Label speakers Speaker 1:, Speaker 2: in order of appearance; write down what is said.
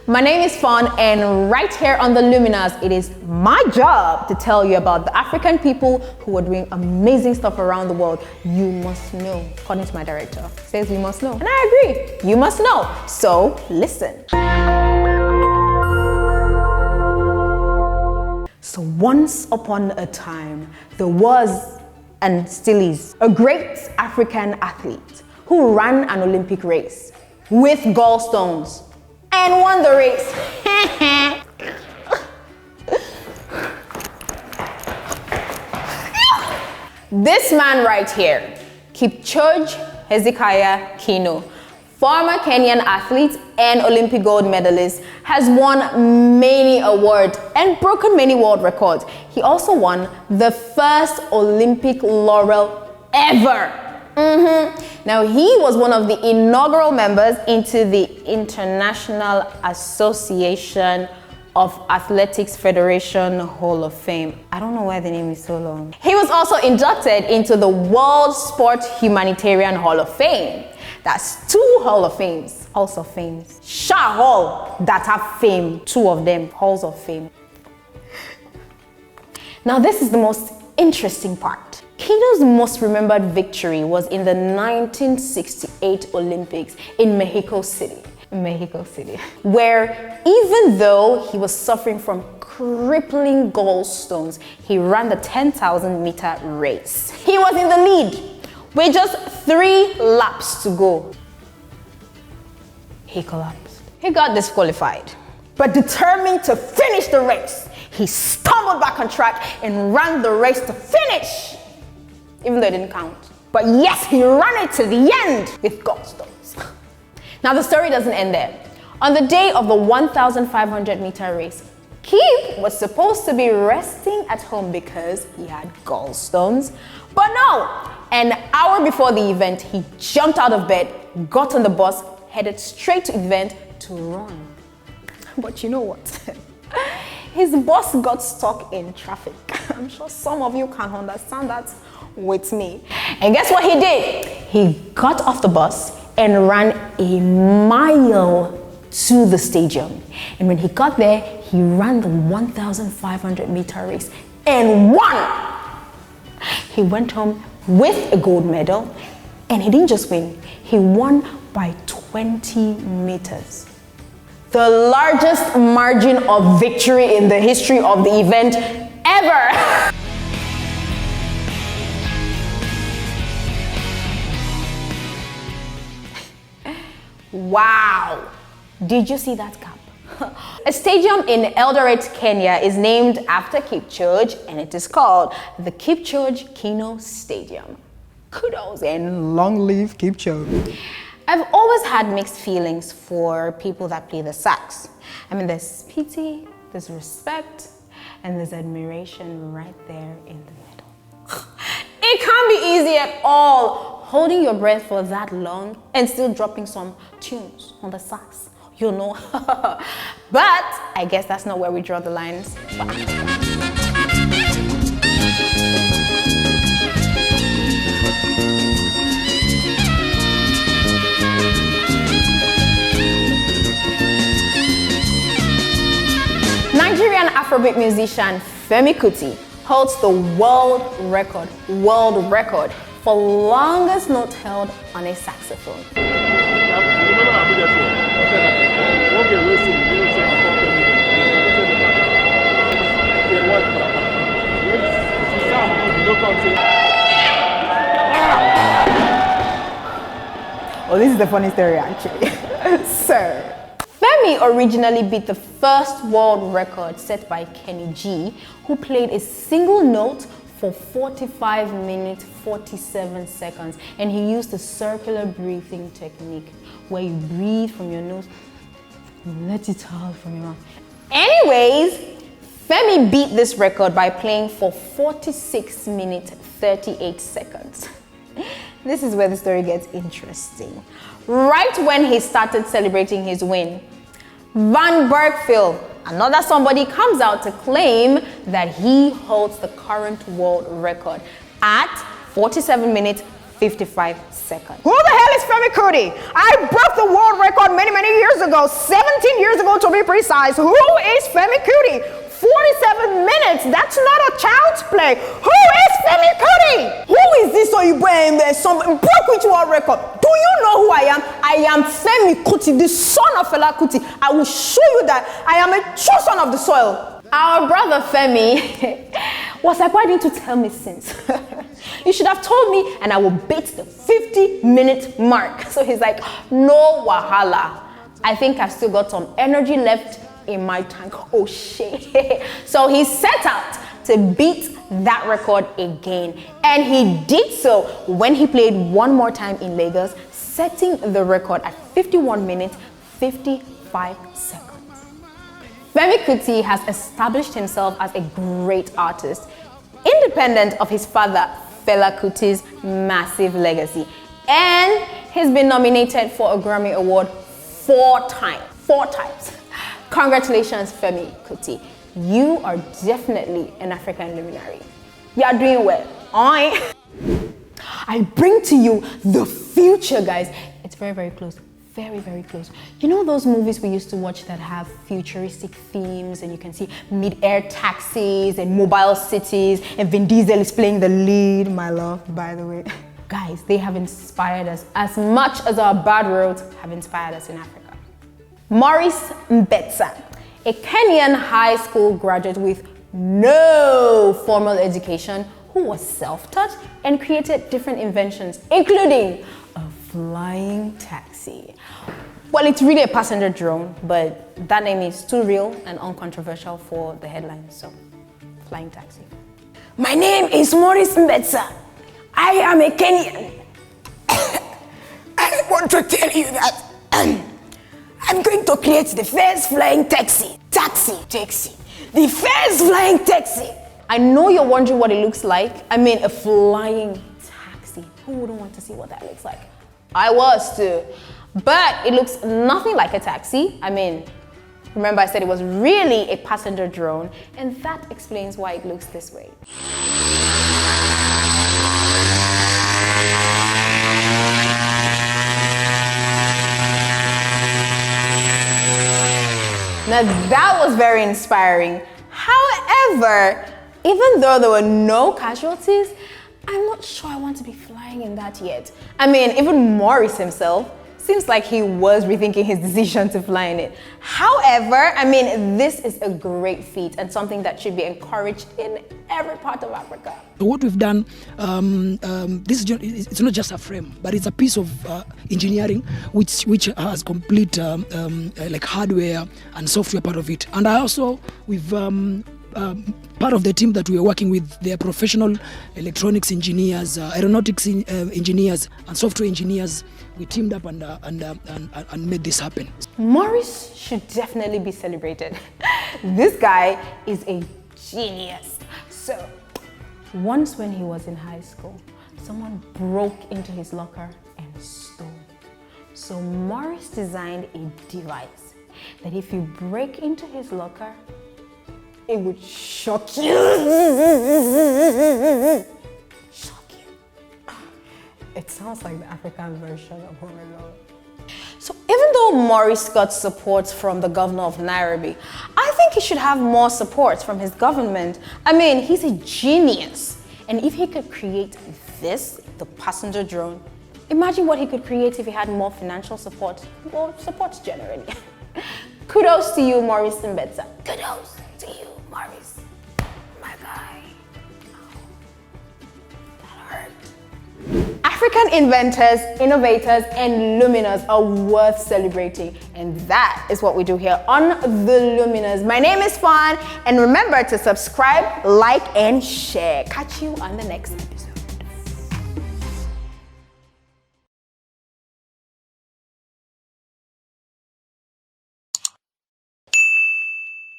Speaker 1: My name is Fawn, and right here on the Luminars, it is my job to tell you about the African people who are doing amazing stuff around the world. You must know, according to my director, says we must know. And I agree, you must know. So listen. So once upon a time, there was, and still is, a great African athlete who ran an Olympic race with gallstones and won the race. This man right here, Kipchoge Keino, former Kenyan athlete and Olympic gold medalist, has won many awards and broken many world records. He also won the first Olympic laurel ever. Now, he was one of the inaugural members into the International Association of Athletics Federation Hall of Fame. I don't know why the name is so long. He was also inducted into the World Sport Humanitarian Hall of Fame. That's two Hall of Fames, Halls of Fame. Shah Hall that have fame, two of them, Halls of Fame. Now, this is the most interesting part. Keino's most remembered victory was in the 1968 Olympics in Mexico City, where even though he was suffering from crippling gallstones, he ran the 10,000 meter race. He was in the lead with just 3 laps to go. He collapsed. He got disqualified, but determined to finish the race, he stumbled back on track and ran the race to finish, even though it didn't count. But yes, he ran it to the end with gallstones. Now, the story doesn't end there. On the day of the 1,500 meter race, Kip was supposed to be resting at home because he had gallstones. But no, an hour before the event, he jumped out of bed, got on the bus, headed straight to the event to run. But you know what? His bus got stuck in traffic. I'm sure some of you can understand that with me. And guess what he did? He got off the bus and ran a mile to the stadium. And when he got there, he ran the 1,500 meter race and won. He went home with a gold medal, and he didn't just win, he won by 20 meters. The largest margin of victory in the history of the event ever. Wow, did you see that cap? A stadium in Eldoret, Kenya is named after Kipchoge, and it is called the Kipchoge Keino Stadium. Kudos and long live Kipchoge. I've always had mixed feelings for people that play the sax. I mean, there's pity, there's respect, and there's admiration right there in the middle. It can't be easy at all, holding your breath for that long and still dropping some tunes on the sax, you know. But I guess that's not where we draw the lines. Nigerian Afrobeat musician Femi Kuti holds the world record for longest note held on a saxophone. Oh, this is the funny story actually. So, Femi originally beat the first world record set by Kenny G, who played a single note for 45 minutes, 47 seconds. And he used the circular breathing technique, where you breathe from your nose, and let it out from your mouth. Anyways, Femi beat this record by playing for 46 minutes, 38 seconds. This is where the story gets interesting. Right when he started celebrating his win, Van Bergfield, another somebody, comes out to claim that he holds the current world record at 47 minutes, 55 seconds. Who the hell is Femi Kuti? I broke the world record many years ago, 17 years ago to be precise. Who is Femi Kuti? 47 minutes. That's not a child's play. Who is Femi Kuti? Who is this Oyibo some broke with world record? Do you know who I am? I am Femi Kuti, the son of Fela Kuti. I will show you that I am a true son of the soil. Our brother Femi was like, why didn't you tell me since? You should have told me and I will beat the 50-minute mark. So he's like, no wahala. I think I've still got some energy left in my tank. Oh shit. So he set out to beat that record again. And he did so when he played one more time in Lagos, setting the record at 51 minutes, 55 seconds. Femi Kuti has established himself as a great artist, independent of his father, Fela Kuti's massive legacy. And he's been nominated for a Grammy Award 4 times. 4 times. Congratulations, Femi Kuti. You are definitely an African luminary. You are doing well. I bring to you the future, guys. It's very close. Very close. You know those movies we used to watch that have futuristic themes and you can see mid-air taxis and mobile cities and Vin Diesel is playing the lead, my love, by the way. Guys, they have inspired us as much as our bad roads have inspired us in Africa. Maurice Imbetsa, a Kenyan high school graduate with no formal education who was self-taught and created different inventions, including a flying taxi. Well, it's really a passenger drone, but that name is too real and uncontroversial for the headline, so flying taxi. My name is Maurice Imbetsa. I am a Kenyan. I want to tell you that I'm going to create the first flying taxi. The first flying taxi. I know you're wondering what it looks like. I mean, a flying taxi. Who wouldn't want to see what that looks like? I was too. But it looks nothing like a taxi. I mean, remember I said it was really a passenger drone, and that explains why it looks this way. Now that was very inspiring. However, even though there were no casualties, I'm not sure I want to be flying in that yet. I mean, even Maurice himself seems like he was rethinking his decision to fly in it. However, I mean, this is a great feat and something that should be encouraged in every part of Africa.
Speaker 2: So what we've done, it's not just a frame, but it's a piece of engineering which has complete like hardware and software part of it. And we've part of the team that we are working with, they are professional electronics engineers, aeronautics engineers, and software engineers. We teamed up and made this happen.
Speaker 1: Maurice should definitely be celebrated. This guy is a genius. So, once when he was in high school, someone broke into his locker and stole. So Maurice designed a device that if you break into his locker, it would shock you. Shock you. It sounds like the African version of Home Alone. So even though Maurice got support from the governor of Nairobi, I think he should have more support from his government. I mean, he's a genius. And if he could create this, the passenger drone, imagine what he could create if he had more financial support, or support generally. Kudos to you, Maurice Imbetsa. Kudos to you, Maurice. My guy. Oh, that hurt. African inventors, innovators, and Luminars are worth celebrating. And that is what we do here on the Luminars. My name is Fawn, and remember to subscribe, like, and share. Catch you on the next episode.